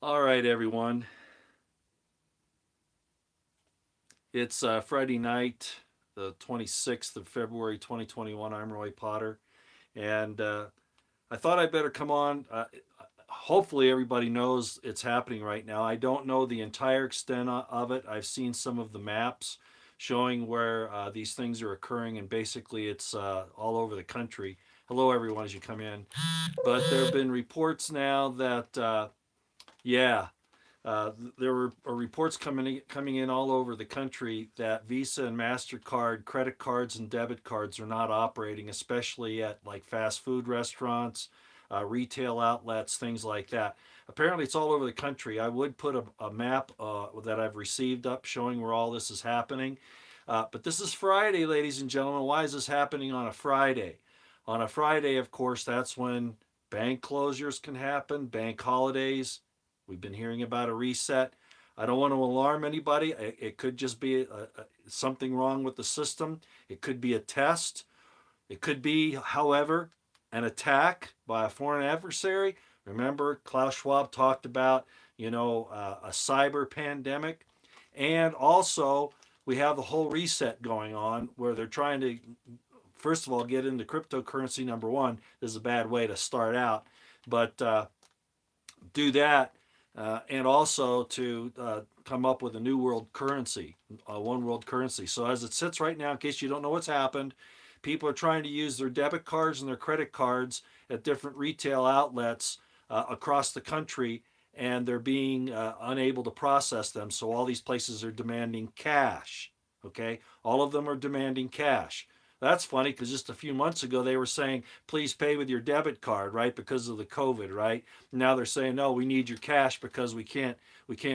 All right, everyone. It's Friday night, the 26th of February, 2021. I'm Roy Potter. And I thought I'd better come on. Hopefully, everybody knows it's happening right now. I don't know the entire extent of it. I've seen some of the maps showing where these things are occurring, and basically, it's all over the country. Hello, everyone, as you come in. But there have been reports now that, yeah, there were reports coming in all over the country that Visa and Mastercard credit cards and debit cards are not operating, especially at like fast food restaurants, retail outlets, things like that. Apparently, it's all over the country. I would put a map that I've received up showing where all this is happening. But this is Friday, ladies and gentlemen. Why is this happening on a Friday? On a Friday, of course, that's when bank closures can happen, bank holidays. We've been hearing about a reset. I don't want to alarm anybody. It could just be something wrong with the system. It could be a test. It could be, however, an attack by a foreign adversary. Remember, Klaus Schwab talked about, a cyber pandemic. And also, we have the whole reset going on where they're trying to, first of all, get into cryptocurrency. Number one, this is a bad way to start out, but do that, and also to come up with a new world currency, one world currency. So as it sits right now, in case you don't know what's happened, people are trying to use their debit cards and their credit cards at different retail outlets across the country, and they're being unable to process them. So all these places are demanding cash. Okay, all of them are demanding cash. That's funny because just a few months ago they were saying, please pay with your debit card, right? Because of the COVID, right? Now they're saying, no, we need your cash because we can't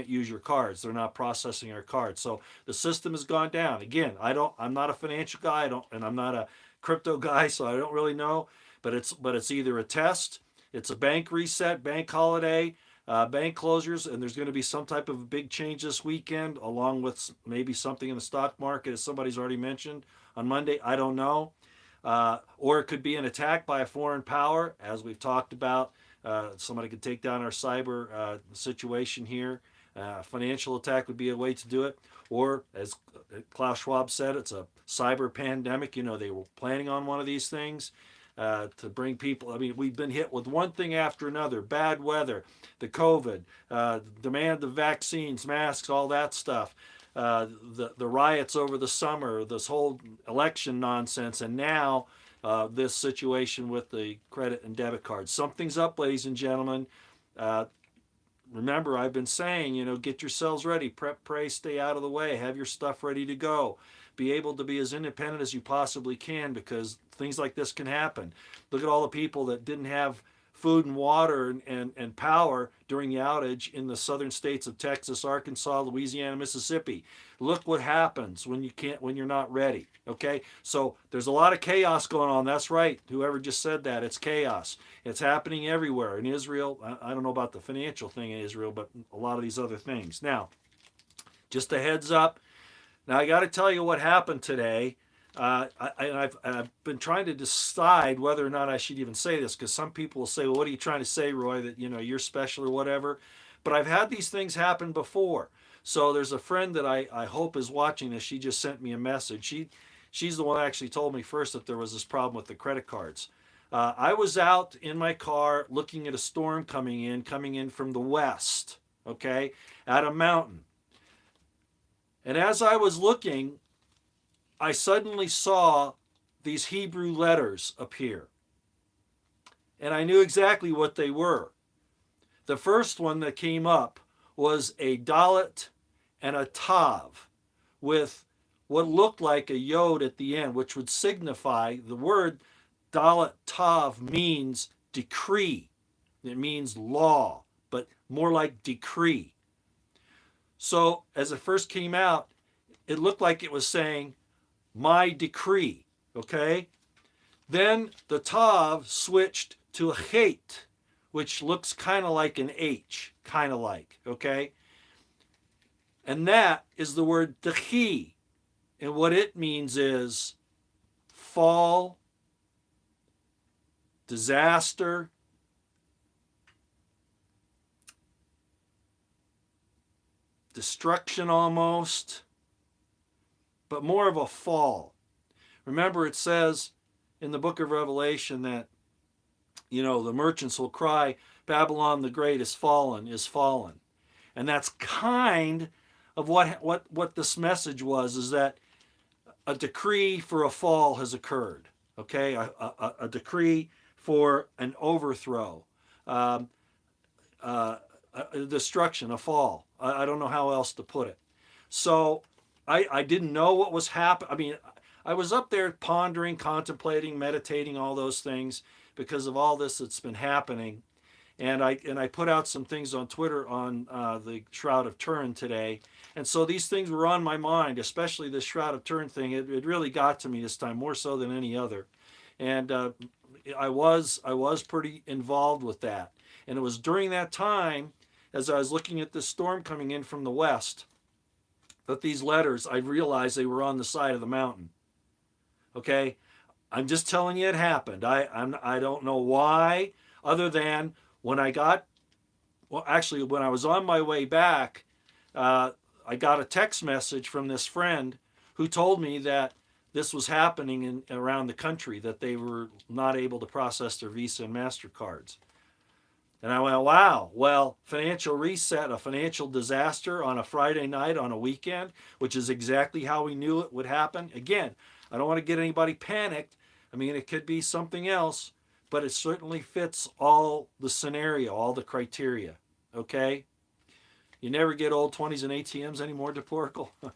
use your cards. They're not processing our cards. So the system has gone down. Again, I'm not a financial guy, and I'm not a crypto guy, so I don't really know. But it's either a test, it's a bank reset, bank holiday, bank closures, and there's going to be some type of big change this weekend, along with maybe something in the stock market, as somebody's already mentioned on Monday. I don't know. Or it could be an attack by a foreign power, as we've talked about. Somebody could take down our cyber situation here. Financial attack would be a way to do it. Or, as Klaus Schwab said, it's a cyber pandemic. They were planning on one of these things to bring people. I mean, we've been hit with one thing after another: bad weather, the COVID, demand of vaccines, masks, all that stuff. The riots over the summer, this whole election nonsense, and now this situation with the credit and debit cards. Something's up, ladies and gentlemen. Uh, Remember, I've been saying, get yourselves ready, prep, pray, stay out of the way, have your stuff ready to go. Be able to be as independent as you possibly can because things like this can happen. Look at all the people that didn't have food and water and power during the outage in the southern states of Texas, Arkansas, Louisiana, Mississippi. Look what happens when you're not ready. Okay, so there's a lot of chaos going on. That's right. Whoever just said that, it's chaos. It's happening everywhere in Israel. I don't know about the financial thing in Israel, but a lot of these other things. Now, just a heads up. Now I got to tell you what happened today. I've been trying to decide whether or not I should even say this because some people will say, "Well, what are you trying to say, Roy? That you're special or whatever." But I've had these things happen before. So there's a friend that I hope is watching this. She just sent me a message. She's the one that actually told me first that there was this problem with the credit cards. I was out in my car looking at a storm coming in from the west. Okay, at a mountain. And as I was looking, I suddenly saw these Hebrew letters appear. And I knew exactly what they were. The first one that came up was a Dalet and a Tav with what looked like a yod at the end, which would signify the word Dalet Tav means decree. It means law, but more like decree. So as it first came out, it looked like it was saying, my decree. Okay? Then the Tav switched to a Chet, which looks kind of like an H, kind of like. Okay? And that is the word Dechi. And what it means is fall, disaster, destruction almost, but more of a fall. Remember, it says in the book of Revelation that, the merchants will cry, Babylon the Great is fallen, is fallen. And that's kind of what this message was, is that a decree for a fall has occurred. Okay, a decree for an overthrow, um, a destruction, a fall. I don't know how else to put it. So I didn't know what was happening. I mean, I was up there pondering, contemplating, meditating, all those things because of all this that's been happening. And I put out some things on Twitter on the Shroud of Turin today. And so these things were on my mind, especially this Shroud of Turin thing. It really got to me this time, more so than any other. And I was pretty involved with that. And it was during that time, as I was looking at this storm coming in from the west, that these letters, I realized they were on the side of the mountain. Okay, I'm just telling you it happened. I don't know why, other than when I was on my way back, I got a text message from this friend who told me that this was happening around the country, that they were not able to process their Visa and MasterCards. And I went, wow, well, financial reset, a financial disaster on a Friday night on a weekend, which is exactly how we knew it would happen. Again, I don't want to get anybody panicked. I mean, it could be something else, but it certainly fits all the scenario, all the criteria. Okay? You never get old 20s and ATMs anymore, DePorkle. All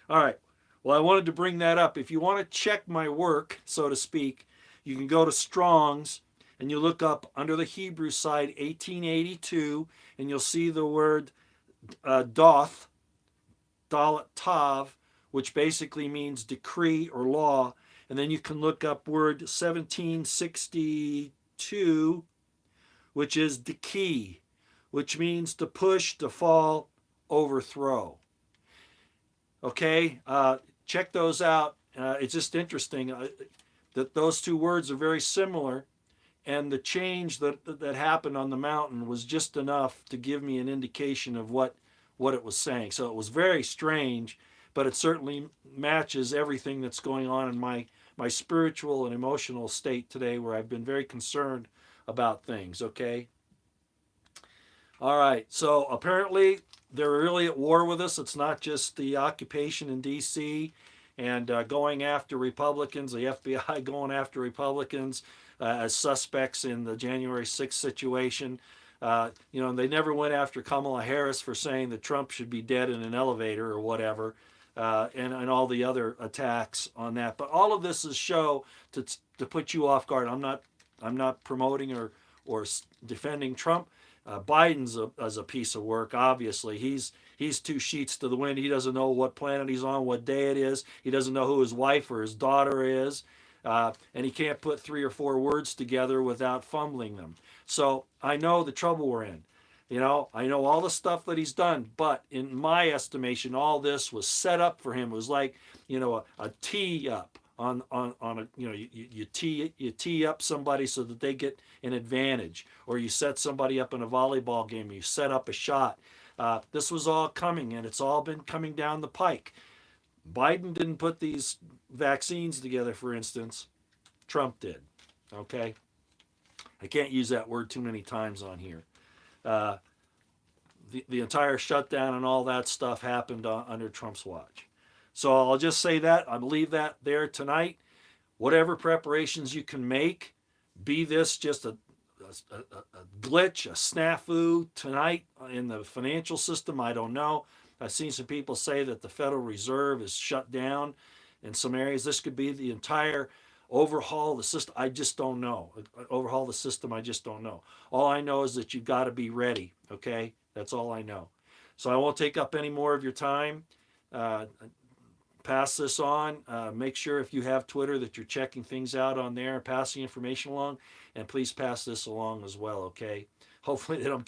right. Well, I wanted to bring that up. If you want to check my work, so to speak, you can go to Strong's and you look up under the Hebrew side 1882, and you'll see the word doth, dalet tav, which basically means decree or law. And then you can look up word 1762, which is decree, which means to push, to fall, overthrow. Okay, check those out. It's just interesting that those two words are very similar, and the change that happened on the mountain was just enough to give me an indication of what it was saying. So it was very strange, but it certainly matches everything that's going on in my spiritual and emotional state today, where I've been very concerned about things. Okay. All right. So apparently they're really at war with us. It's not just the occupation in D.C. and going after Republicans, the FBI going after Republicans as suspects in the January 6th situation. They never went after Kamala Harris for saying that Trump should be dead in an elevator or whatever, and all the other attacks on that. But all of this is show to put you off guard. I'm not promoting or defending Trump. Biden's a piece of work. Obviously, he's two sheets to the wind. He doesn't know what planet he's on, what day it is. He doesn't know who his wife or his daughter is, and he can't put 3 or 4 words together without fumbling them. So I know the trouble we're in. I know all the stuff that he's done, but in my estimation, all this was set up for him. It was like, a tee up on a, you tee up somebody so that they get an advantage, or you set somebody up in a volleyball game, you set up a shot. This was all coming, and it's all been coming down the pike. Biden didn't put these vaccines together, for instance. Trump did. Okay? I can't use that word too many times on here. The entire shutdown and all that stuff happened under Trump's watch. So I'll just say that. I believe that there tonight. Whatever preparations you can make, be this just a glitch, a snafu tonight in the financial system, I don't know. I've seen some people say that the Federal Reserve is shut down in some areas. This could be the entire overhaul of the system. I just don't know. Overhaul the system, I just don't know. All I know is that you've got to be ready, okay? That's all I know. So I won't take up any more of your time. Pass this on. Make sure if you have Twitter that you're checking things out on there and passing information along. And please pass this along as well, okay? Hopefully I don't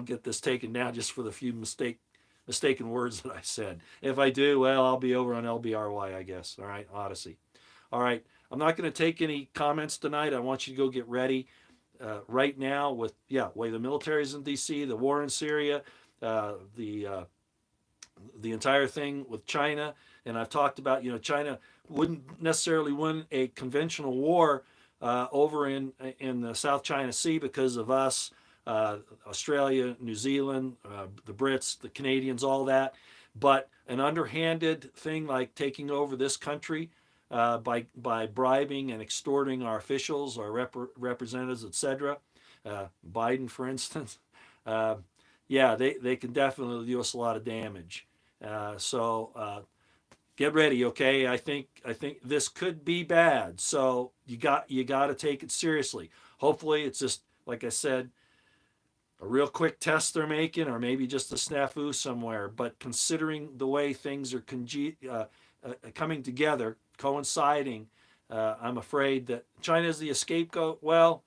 get this taken down just for the few mistaken words that I said. If I do, well, I'll be over on LBRY, I guess. All right, Odyssey. All right, I'm not going to take any comments tonight. I want you to go get ready right now with, the military's in D.C., the war in Syria, the the entire thing with China, and I've talked about, China wouldn't necessarily win a conventional war over in the South China Sea because of us, Australia, New Zealand, the Brits, the Canadians, all that. But an underhanded thing like taking over this country by bribing and extorting our officials, our representatives, etc. Biden, for instance, uh, yeah, they can definitely do us a lot of damage. So get ready, okay? I think this could be bad. So you got to take it seriously. Hopefully, it's just like I said, a real quick test they're making, or maybe just a snafu somewhere. But considering the way things are coming together, coinciding, I'm afraid that China is the scapegoat. Well,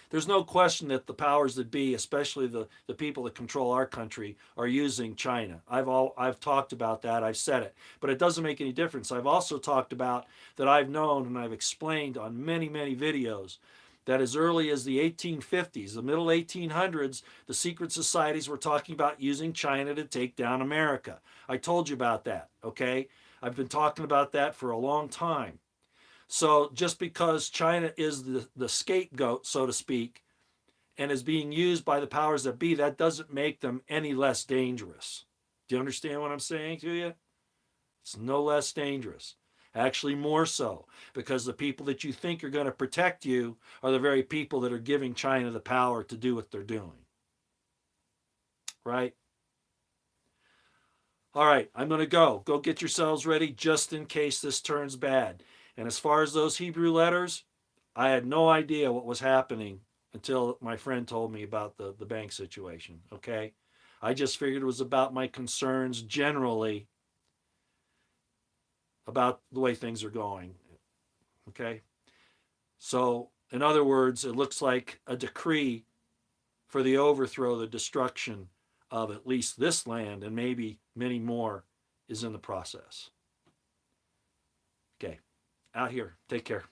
there's no question that the powers that be, especially the people that control our country, are using China. I've talked about that. I've said it, but it doesn't make any difference. I've also talked about that I've known and I've explained on many videos that as early as the 1850s, the middle 1800s, the secret societies were talking about using China to take down America. I told you about that, okay? I've been talking about that for a long time. So just because China is the scapegoat, so to speak, and is being used by the powers that be, that doesn't make them any less dangerous. Do you understand what I'm saying to you? It's no less dangerous. Actually, more so, because the people that you think are going to protect you are the very people that are giving China the power to do what they're doing. Right? All right, I'm going to go. Go get yourselves ready just in case this turns bad. And as far as those Hebrew letters, I had no idea what was happening until my friend told me about the bank situation. Okay. I just figured it was about my concerns generally about the way things are going. Okay. So, in other words, it looks like a decree for the overthrow, the destruction of at least this land and maybe many more is in the process. Okay. Out here. Take care.